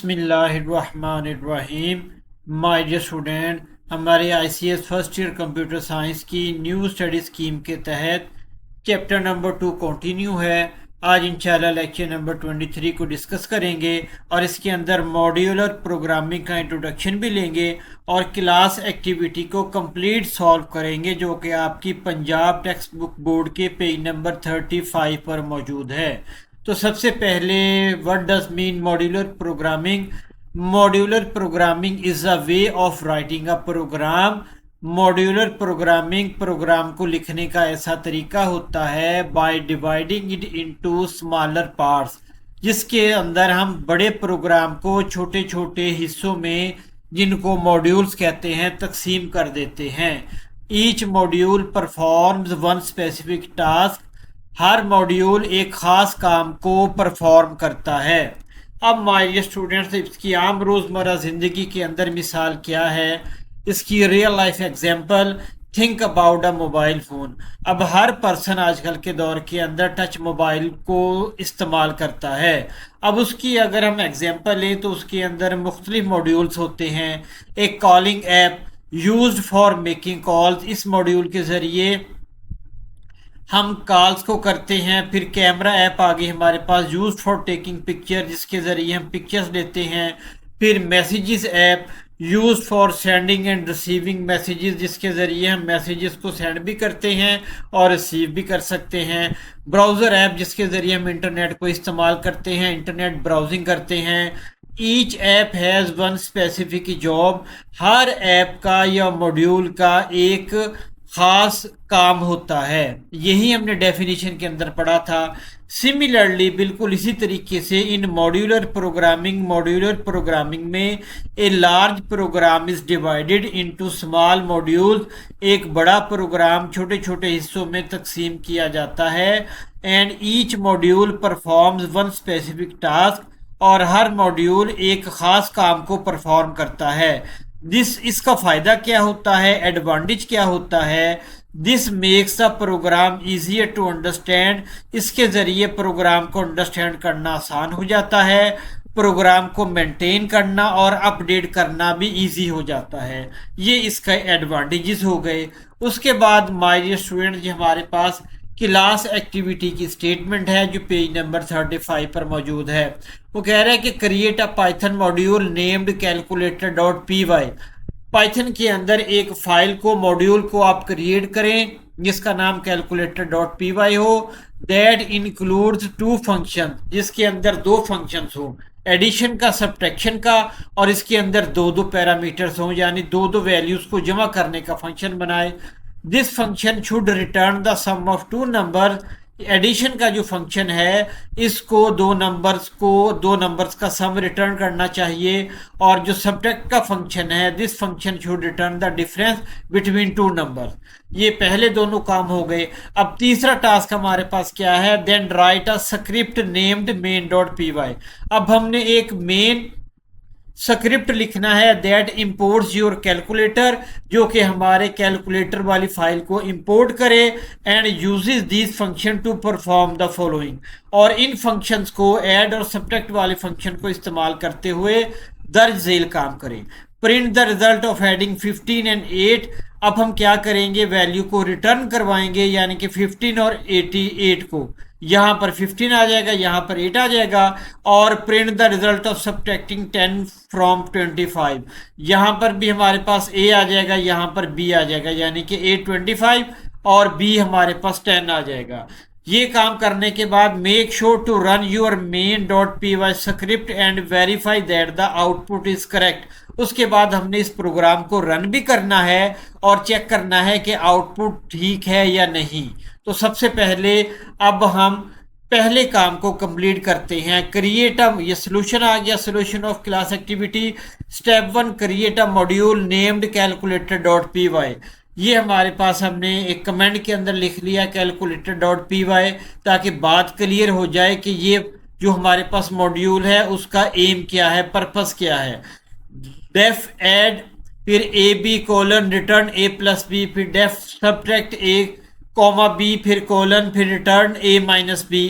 बिस्मिल्लाहिर्रहमानिर्रहीम। My dear student, हमारे ICS first year computer science की न्यू स्टडी स्कीम के तहत चैप्टर नंबर 2 कंटिन्यू है। आज इंशाल्लाह लेक्चर नंबर 23 को डिस्कस करेंगे और इसके अंदर मॉड्यूलर प्रोग्रामिंग का इंट्रोडक्शन भी लेंगे और क्लास एक्टिविटी को कंप्लीट सॉल्व करेंगे, जो कि आपकी पंजाब टेक्स्ट बुक बोर्ड के पेज नंबर 35 पर मौजूद है। तो सबसे पहले, what does mean modular programming? Modular programming is a way of writing a program. Modular programming program को लिखने का ऐसा तरीका होता है by dividing it into smaller parts, जिसके अंदर हम बड़े प्रोग्राम को छोटे छोटे हिस्सों में, जिनको मॉड्यूल्स कहते हैं, तकसीम कर देते हैं। Each module performs one specific task. हर मॉड्यूल एक ख़ास काम को परफॉर्म करता है। अब माय स्टूडेंट्स, इसकी आम रोज़मर्रा ज़िंदगी के अंदर मिसाल क्या है? इसकी real life example, think about a mobile phone. अब हर पर्सन आजकल के दौर के अंदर टच मोबाइल को इस्तेमाल करता है। अब उसकी अगर हम एग्जांपल लें तो उसके अंदर मुख्तलिफ मॉड्यूल्स होते हैं। एक calling app used for making calls, इस मॉड्यूल के ज़रिए हम कॉल्स को करते हैं। फिर कैमरा ऐप आ गई हमारे पास, यूज फॉर टेकिंग पिक्चर, जिसके ज़रिए हम पिक्चर्स लेते हैं। फिर messages app use for sending end receiving messages, जिसके ज़रिए हम मैसेजेस को सेंड भी करते हैं और रिसीव भी कर सकते हैं। ब्राउज़र ऐप, जिसके ज़रिए हम इंटरनेट को इस्तेमाल करते हैं, इंटरनेट ब्राउजिंग करते हैं। Each app has one specific job. Her app का या मॉड्यूल का एक ख़ास काम होता है। यही हमने डेफिनेशन के अंदर पढ़ा था। सिमिलरली, बिल्कुल इसी तरीके से इन मॉड्यूलर प्रोग्रामिंग में a large program is divided into small modules. एक बड़ा प्रोग्राम छोटे छोटे हिस्सों में तकसीम किया जाता है। And each module performs one specific task, और हर मॉड्यूल एक ख़ास काम को परफॉर्म करता है। इसका फ़ायदा क्या होता है, एडवांटेज क्या होता है? This makes a program easier to understand. इसके ज़रिए प्रोग्राम को अंडरस्टैंड करना आसान हो जाता है। प्रोग्राम को मेंटेन करना और अपडेट करना भी इजी हो जाता है। ये इसका एडवांटेजेस हो गए। उसके बाद माय डियर स्टूडेंट, जी हमारे पास क्लास एक्टिविटी की स्टेटमेंट है जो पेज नंबर 35 पर मौजूद है। वो कह रहा है कि create a Python module named calculator dot P Y. Python के अंदर एक फाइल को, मॉड्यूल को आप क्रिएट करें जिसका नाम कैलकुलेटर डॉट पी वाई हो। दैट इंक्लूड्स टू फंक्शन, जिसके अंदर दो फंक्शंस हो, एडिशन का, सब्ट्रैक्शन का, और इसके अंदर दो दो पैरामीटर्स हों, यानी दो दो वैल्यूज़ को जमा करने का फंक्शन बनाए। This function should return the sum of two number. Addition का जो फंक्शन है, इसको दो नंबर्स का सम रिटर्न करना चाहिए। और जो सब्ट्रैक्ट का फंक्शन है, this function should return the difference between two numbers. ये पहले दोनों काम हो गए। अब तीसरा टास्क हमारे पास क्या है? Then write a script named main dot P Y. अब हमने एक मेन स्क्रिप्ट लिखना है दैट इंपोर्ट्स योर कैलकुलेटर, जो कि हमारे कैलकुलेटर वाली फाइल को इंपोर्ट करे। And uses this function to perform the following, और इन फंक्शंस को, ऐड और सब्ट्रैक्ट वाले फंक्शन को इस्तेमाल करते हुए दर्ज झेल काम करें। Print the result of adding 15 and 8। अब हम क्या करेंगे? वैल्यू को रिटर्न करवाएंगे, यानी कि 15 और 88 को। यहाँ पर 15 आ जाएगा, यहाँ पर 8 आ जाएगा। और print the result of subtracting 10 from 25। यहाँ पर भी हमारे पास ए आ जाएगा, यहाँ पर बी आ जाएगा, यानी कि ए 25 और बी हमारे पास 10 आ जाएगा। ये काम करने के बाद make sure to run your main dot P Y script and verify that the output is correct. उसके बाद हमने इस प्रोग्राम को रन भी करना है और चेक करना है कि आउटपुट ठीक है या नहीं। तो सबसे पहले अब हम पहले काम को कंप्लीट करते हैं। क्रिएट अ, ये सोल्यूशन आ गया, solution of class activity. Step 1, create a module named calculator dot P Y. ये हमारे पास हमने एक कमेंट के अंदर लिख लिया कैलकुलेटर डॉट पी वाई, ताकि बात क्लियर हो जाए कि ये जो हमारे पास मॉड्यूल है उसका एम क्या है, पर्पस क्या है। डेफ ऐड, फिर A B colon return A plus B, फिर def subtract A comma B, फिर कोलन, फिर रिटर्न ए माइनस बी।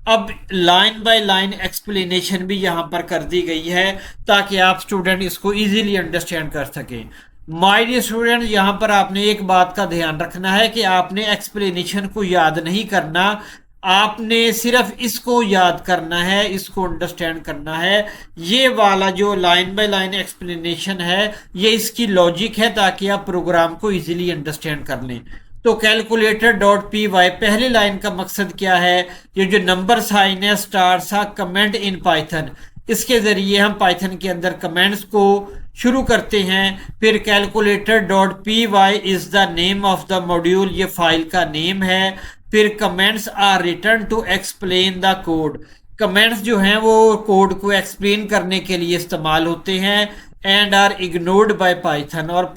अब लाइन बाय लाइन एक्सप्लेनेशन भी यहाँ पर कर दी गई है ताकि आप स्टूडेंट इसको इजीली अंडरस्टैंड कर सकें। माय डियर स्टूडेंट, यहाँ पर आपने एक बात का ध्यान रखना है कि आपने एक्सप्लेनेशन को याद नहीं करना, आपने सिर्फ इसको याद करना है, इसको अंडरस्टैंड करना है। ये वाला जो लाइन बाय लाइन एक्सप्लेनेशन है ये इसकी लॉजिक है ताकि आप प्रोग्राम को इजीली अंडरस्टैंड कर लें। तो कैलकुलेटर डॉट पी वाई पहली लाइन का मकसद क्या है? ये जो नंबर साइन है स्टार सा कमेंट इन पाइथन, इसके जरिए हम पाइथन के अंदर कमेंट्स को शुरू करते हैं। फिर calculator dot P Y is the name of the module, ये फाइल का नेम है। फिर comments are return to explain the code, comments जो हैं वो कोड को एक्सप्लेन करने के लिए इस्तेमाल होते हैं। And are ignored by Python, और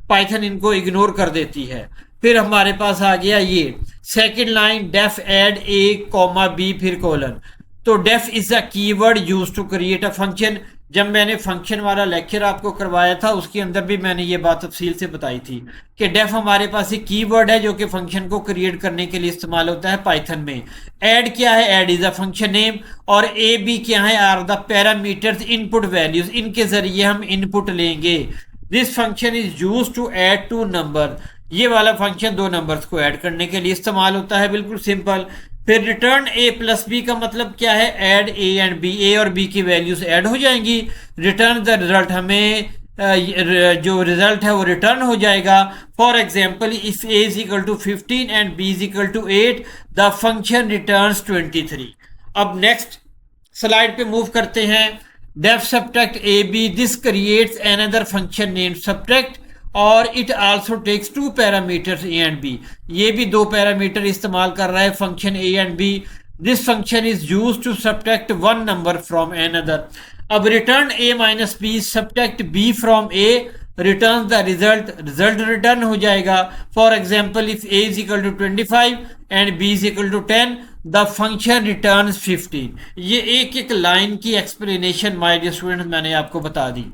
पाइथन इनको इग्नोर कर देती है। फिर हमारे पास आ गया ये second line, def add A comma B फिर कोलन। तो def is a keyword use to create a function. जब मैंने फंक्शन वाला लेक्चर आपको करवाया था उसके अंदर भी मैंने ये बात तफसील से बताई थी कि डेफ हमारे पास एक कीवर्ड है जो कि फंक्शन को क्रिएट करने के लिए इस्तेमाल होता है पाइथन में। ऐड क्या है? Add is a function name. और ए बी क्या है? Are the parameters input values, इनके जरिए हम इनपुट लेंगे। This function is use to add two number, ये वाला फंक्शन दो नंबर्स को ऐड करने के लिए इस्तेमाल होता है, बिल्कुल सिंपल। फिर रिटर्न ए प्लस बी का मतलब क्या है? ऐड ए एंड बी, ए और बी की वैल्यूज ऐड हो जाएंगी। रिटर्न द रिजल्ट, हमें जो रिजल्ट है वो रिटर्न हो जाएगा। For example if A is equal to 15 and B is equal to 8, the function returns 23। अब नेक्स्ट स्लाइड पे मूव करते हैं। Def subtract a b, this creates another function named subtract और it also takes two parameters a and b, ये भी दो parameter इस्तेमाल कर रहा है function a and b. This function is use to subtract one number from another. अब return A minus B, subtract B from A, return the result, result return हो जाएगा। For example if A is equal to 25 and B is equal to 10, the function return 15। ये एक एक line की explanation my dear student मैंने आपको बता दी।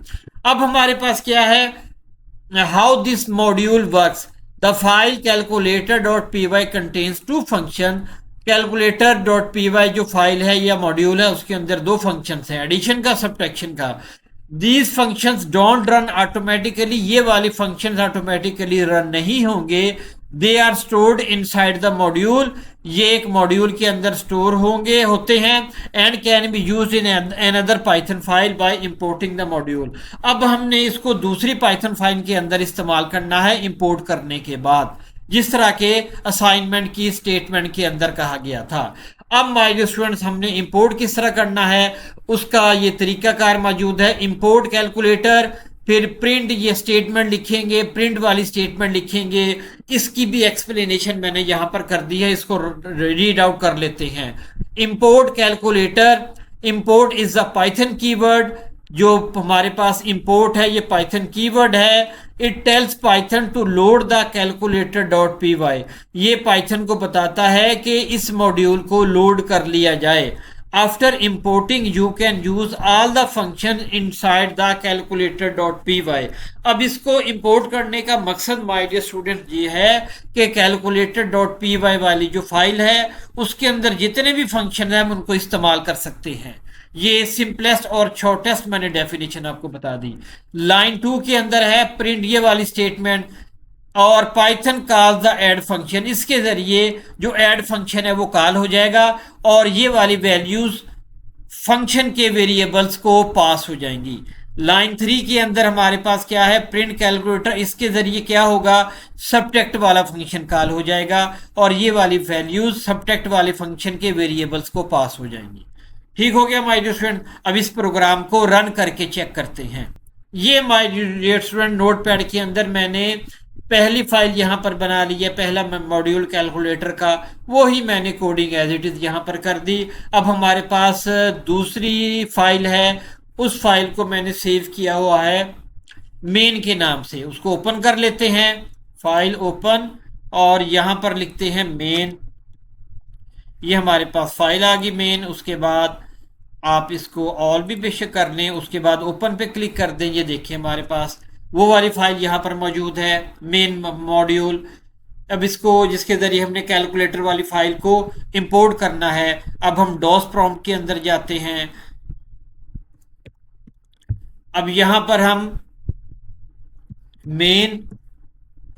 अब हमारे पास क्या है? How this module works, the file calculator.py contains two function। calculator.py जो फाइल है या मॉड्यूल है उसके अंदर दो फंक्शंस हैं, एडिशन का सब्ट्रैक्शन का। These functions don't run automatically, ये वाले फंक्शंस ऑटोमेटिकली रन नहीं होंगे। They are stored inside the module, ये एक मॉड्यूल के अंदर स्टोर होते हैं। And can be used in another Python file by importing the module. अब हमने इसको दूसरी पाइथन फाइल के अंदर इस्तेमाल करना है इंपोर्ट करने के बाद, जिस तरह के असाइनमेंट की स्टेटमेंट के अंदर कहा गया था। अब माय डियर स्टूडेंट्स, हमने इंपोर्ट किस तरह करना है उसका ये तरीकाकार मौजूद है। इंपोर्ट कैलकुलेटर, फिर प्रिंट, ये स्टेटमेंट लिखेंगे, प्रिंट वाली स्टेटमेंट लिखेंगे। इसकी भी एक्सप्लेनेशन मैंने यहां पर कर दी है, इसको रीड आउट कर लेते हैं। Import calculator, import is the Python keyword, जो हमारे पास इंपोर्ट है ये पाइथन कीवर्ड है। It tells Python to load the calculator dot P Y, ये पाइथन को बताता है कि इस मॉड्यूल को लोड कर लिया जाए। After importing you can use all the function inside the calculator dot P Y. अब इसको इंपोर्ट करने का मकसद माय डियर स्टूडेंट ये है कि कैलकुलेटर डॉट पी वाई वाली जो फाइल है उसके अंदर जितने भी फंक्शन है हम उनको इस्तेमाल कर सकते हैं। ये सिंपलेस्ट और शॉर्टेस्ट मैंने डेफिनेशन आपको बता दी। लाइन 2 के अंदर है प्रिंट, ये वाली स्टेटमेंट, और Python call the add function, इसके जरिए जो ऐड फंक्शन है वो कॉल हो जाएगा और ये वाली वैल्यूज फंक्शन के वेरिएबल्स को पास हो जाएंगी। लाइन 3 के अंदर हमारे पास क्या है? प्रिंट कैलकुलेटर, इसके जरिए क्या होगा? सब्ट्रैक्ट वाला फंक्शन कॉल हो जाएगा और ये वाली वैल्यूज सब्ट्रैक्ट वाले फंक्शन के वेरिएबल्स को पास हो जाएंगी। ठीक हो गया माय डियर स्टूडेंट। अब इस प्रोग्राम को रन करके चेक करते हैं। ये माय डियर स्टूडेंट नोटपैड के अंदर मैंने पहली फाइल यहाँ पर बना ली है, पहला मॉड्यूल कैलकुलेटर का, वो ही मैंने कोडिंग एज इट इज यहाँ पर कर दी। अब हमारे पास दूसरी फाइल है, उस फाइल को मैंने सेव किया हुआ है मेन के नाम से, उसको ओपन कर लेते हैं। फाइल ओपन और यहाँ पर लिखते हैं मेन। ये हमारे पास फाइल आ गई मेन। उसके बाद आप इसको ऑल भी बेशक कर लें, उसके बाद ओपन पे क्लिक कर दें। ये देखिए हमारे पास वो वाली फाइल यहाँ पर मौजूद है, मेन मॉड्यूल। अब इसको जिसके ज़रिए हमने कैलकुलेटर वाली फाइल को इंपोर्ट करना है, अब हम डॉस प्रॉम्प्ट के अंदर जाते हैं। अब यहाँ पर हम मेन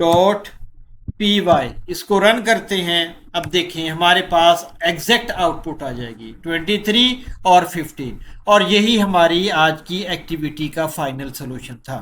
डॉट पी वाई इसको रन करते हैं। अब देखें हमारे पास एग्जैक्ट आउटपुट आ जाएगी 23 और 15, और यही हमारी आज की एक्टिविटी का फाइनल सोल्यूशन था।